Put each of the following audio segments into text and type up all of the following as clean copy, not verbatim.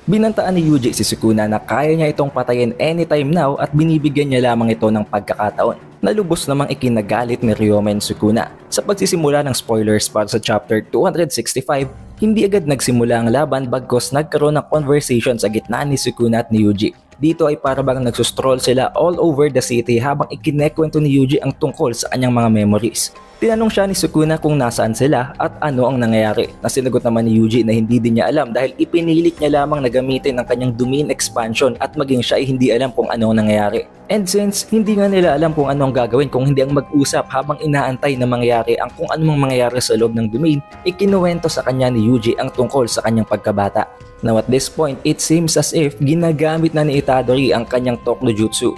Binantaan ni Yuji si Sukuna na kaya niya itong patayin anytime now at binibigyan niya lamang ito ng pagkakataon. Nalubos namang ikinagalit ni Ryomen Sukuna. Sa pagsisimula ng spoilers para sa chapter 265, hindi agad nagsimula ang laban bagkos nagkaroon ng conversation sa gitna ni Sukuna at ni Yuji. Dito ay para bang nagsustroll sila all over the city habang ikinekwento ni Yuji ang tungkol sa kanyang mga memories. Tinanong siya ni Sukuna kung nasaan sila at ano ang nangyayari. Nasinagot naman ni Yuji na hindi din niya alam dahil ipinilit niya lamang na gamitin ang kanyang domain expansion at maging siya ay hindi alam kung ano ang nangyayari. And since hindi nga nila alam kung ano ang gagawin kung hindi ang mag-usap habang inaantay na mangyari ang kung anong mangyayari sa loob ng domain, ikinuwento sa kanya ni Yuji ang tungkol sa kanyang pagkabata. Now at this point, it seems as if ginagamit na ni Itadori ang kanyang Tokno Jutsu.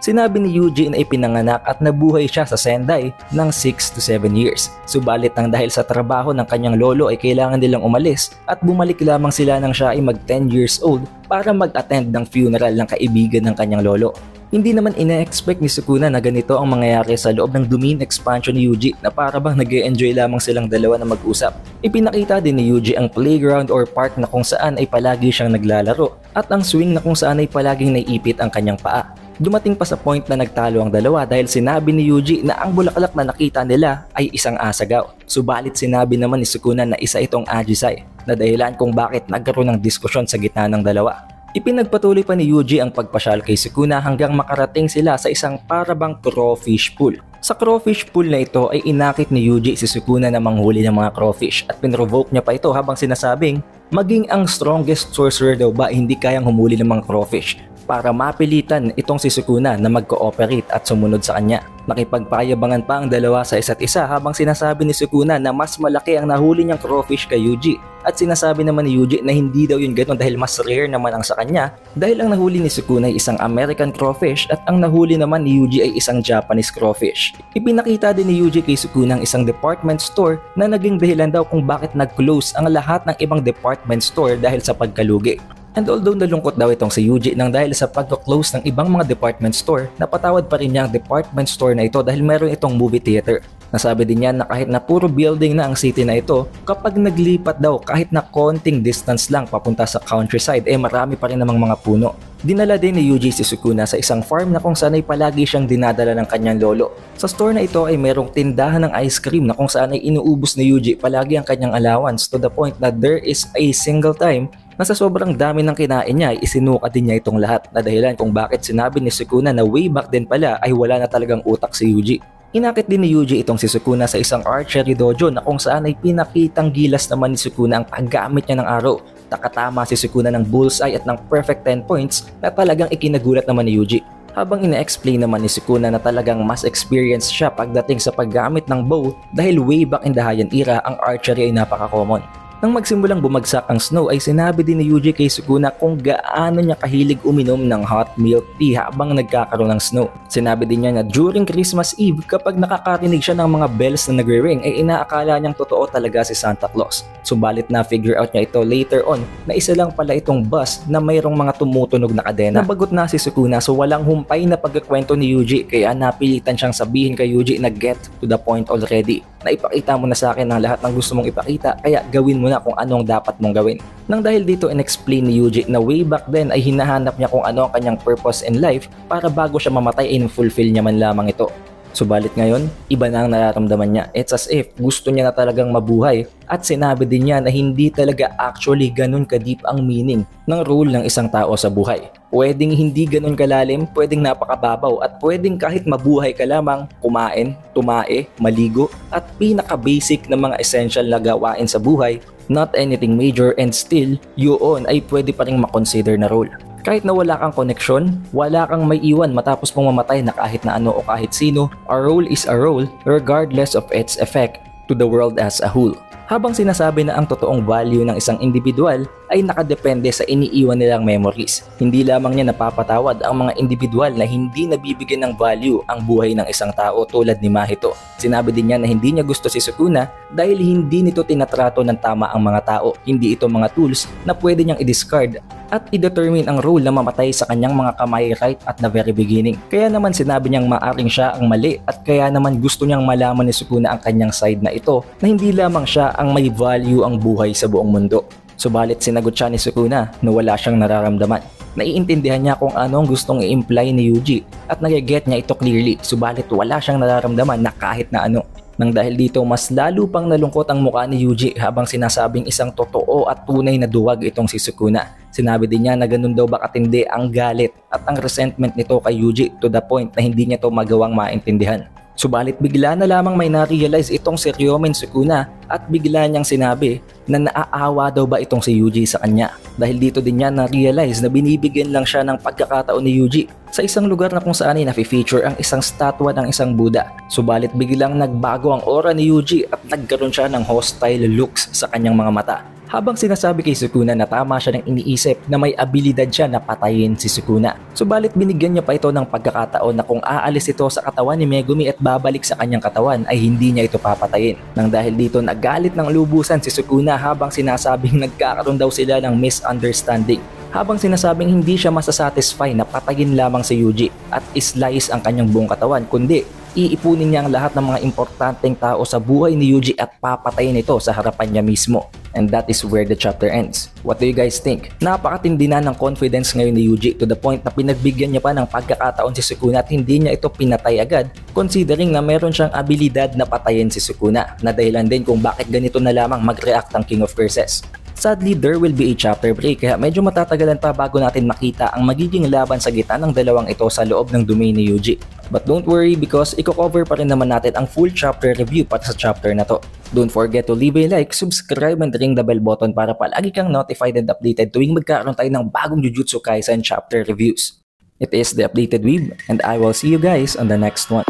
Sinabi ni Yuji na ipinanganak at nabuhay siya sa Sendai ng 6 to 7 years. Subalit nang dahil sa trabaho ng kanyang lolo ay kailangan nilang umalis at bumalik lamang sila nang siya ay mag 10 years old para mag-attend ng funeral ng kaibigan ng kanyang lolo. Hindi naman ina-expect ni Sukuna na ganito ang mangyayari sa loob ng domain expansion ni Yuji na para bang nag-e-enjoy lamang silang dalawa na mag-usap. Ipinakita din ni Yuji ang playground or park na kung saan ay palagi siyang naglalaro at ang swing na kung saan ay palaging naiipit ang kanyang paa. Dumating pa sa point na nagtalo ang dalawa dahil sinabi ni Yuji na ang bulaklak na nakita nila ay isang asagaw. Subalit sinabi naman ni Sukuna na isa itong Ajisai na dahilan kung bakit nagkaroon ng diskusyon sa gitna ng dalawa. Ipinagpatuloy pa ni Yuji ang pagpasyal kay Sukuna hanggang makarating sila sa isang parabang crawfish pool. Sa crawfish pool na ito ay inakit ni Yuji si Sukuna na manghuli ng mga crawfish at pinrovoke niya pa ito habang sinasabing maging ang strongest sorcerer daw ba hindi kayang humuli ng mga crawfish para mapilitan itong si Sukuna na mag-cooperate at sumunod sa kanya. Nakipagpayabangan pa ang dalawa sa isa't isa habang sinasabi ni Sukuna na mas malaki ang nahuli niyang crawfish kay Yuji. At sinasabi naman ni Yuji na hindi daw yun ganoon dahil mas rare naman ang sa kanya dahil ang nahuli ni Sukuna ay isang American crawfish at ang nahuli naman ni Yuji ay isang Japanese crawfish. Ipinakita din ni Yuji kay Sukuna ang isang department store na naging dahilan daw kung bakit nag-close ang lahat ng ibang department store dahil sa pagkalugi. And although nalungkot daw itong si Yuji nang dahil sa pagka-close ng ibang mga department store, napatawad pa rin niya ang department store na ito dahil meron itong movie theater. Nasabi din niya na kahit na puro building na ang city na ito, kapag naglipat daw kahit na konting distance lang papunta sa countryside marami pa rin namang mga puno. Dinala din ni Yuji si Sukuna sa isang farm na kung saan ay palagi siyang dinadala ng kanyang lolo. Sa store na ito ay merong tindahan ng ice cream na kung saan ay inuubos ni Yuji palagi ang kanyang allowance to the point na there is a single time na sa sobrang dami ng kinain niya ay isinuka din niya itong lahat na dahilan kung bakit sinabi ni Sukuna na way back din pala ay wala na talagang utak si Yuji. Inakit din ni Yuji itong si Sukuna sa isang archery dojo na kung saan ay pinakitang gilas naman ni Sukuna ang paggamit niya ng arrow. Nakatama si Sukuna ng bullseye at ng perfect 10 points na talagang ikinagulat naman ni Yuji. Habang ina-explain naman ni Sukuna na talagang mas experienced siya pagdating sa paggamit ng bow dahil way back in the Heian era ang archery ay napaka-common. Nang magsimulang bumagsak ang snow ay sinabi din ni Yuji kay Sukuna kung gaano niya kahilig uminom ng hot milk tea habang nagkakaroon ng snow. Sinabi din niya na during Christmas Eve kapag nakakarinig siya ng mga bells na nagre-ring ay inaakala niyang totoo talaga si Santa Claus. Subalit na figure out niya ito later on na isa lang pala itong bus na mayroong mga tumutunog na kadena. Nabagot na si Sukuna so walang humpay na pagkakwento ni Yuji kaya napilitan siyang sabihin kay Yuji na get to the point already. Na ipakita mo na sa akin ang lahat ng gusto mong ipakita kaya gawin mo na kung anong dapat mong gawin. Nang dahil dito in-explain ni Yuji na way back then ay hinahanap niya kung ano ang kanyang purpose in life para bago siya mamatay ay fulfill niya man lamang ito. Subalit ngayon, iba na ang nararamdaman niya. It's as if gusto niya na talagang mabuhay at sinabi din niya na hindi talaga actually ganun ka-deep ang meaning ng role ng isang tao sa buhay. Pwedeng hindi ganun kalalim, pwedeng napakababaw at pwedeng kahit mabuhay ka lamang, kumain, tumae, maligo at pinaka-basic na mga essential na gawain sa buhay, not anything major and still, yun ay pwede pa ring makonsider na role. Kahit na wala kang koneksyon, wala kang may iwan matapos mong mamatay na kahit na ano o kahit sino, a role is a role regardless of its effect to the world as a whole. Habang sinasabi na ang totoong value ng isang individual ay nakadepende sa iniiwan nilang memories. Hindi lamang niya napapatawad ang mga individual na hindi nabibigyan ng value ang buhay ng isang tao tulad ni Mahito. Sinabi din niya na hindi niya gusto si Sukuna dahil hindi nito tinatrato ng tama ang mga tao. Hindi ito mga tools na pwede niyang i-discard at i-determine ang role na mamatay sa kanyang mga kamay right at the very beginning. Kaya naman sinabi niyang maaring siya ang mali at kaya naman gusto niyang malaman ni Sukuna ang kanyang side na ito na hindi lamang siya ang may value ang buhay sa buong mundo. Subalit sinagot siya ni Sukuna na wala siyang nararamdaman. Naiintindihan niya kung anong gustong i-imply ni Yuji at nage-get niya ito clearly, subalit wala siyang nararamdaman na kahit na ano. Nang dahil dito mas lalo pang nalungkot ang mukha ni Yuji habang sinasabing isang totoo at tunay na duwag itong si Sukuna. Sinabi din niya na ganun daw ba katindi ang galit at ang resentment nito kay Yuji to the point na hindi niya to magawang maintindihan. Subalit bigla na lamang may na-realize itong si Ryomen Sukuna at bigla niyang sinabi na naaawa daw ba itong si Yuji sa kanya. Dahil dito din niya na-realize na binibigyan lang siya ng pagkakataon ni Yuji sa isang lugar na kung saan ay na-feature ang isang statwa ng isang Buddha. Subalit biglang nagbago ang aura ni Yuji at nagkaroon siya ng hostile looks sa kanyang mga mata. Habang sinasabi kay Sukuna na tama siya ng iniisip na may abilidad siya na patayin si Sukuna. Subalit binigyan niya pa ito ng pagkakataon na kung aalis ito sa katawan ni Megumi at babalik sa kanyang katawan ay hindi niya ito papatayin. Nang dahil dito nagalit ng lubusan si Sukuna habang sinasabing nagkakaroon daw sila ng misunderstanding. Habang sinasabing hindi siya masasatisfy na patayin lamang si Yuji at islice ang kanyang buong katawan, kundi iipunin niya ang lahat ng mga importanteng tao sa buhay ni Yuji at papatayin ito sa harapan niya mismo. And that is where the chapter ends. What do you guys think? Napakatindi na ng confidence ngayon ni Yuji to the point na pinagbigyan niya pa ng pagkakataon si Sukuna at hindi niya ito pinatay agad, considering na meron siyang abilidad na patayin si Sukuna, na dahilan din kung bakit ganito na lamang mag-react ang King of Curses. Sadly, there will be a chapter break kaya medyo matatagalan pa bago natin makita ang magiging laban sa gitna ng dalawang ito sa loob ng domain ni Yuji. But don't worry because i-cover pa rin naman natin ang full chapter review para sa chapter na to. Don't forget to leave a like, subscribe and ring the bell button para palagi kang notified and updated tuwing magkakaroon tayo ng bagong Jujutsu Kaisen chapter reviews. It is the Updated Weeb and I will see you guys on the next one.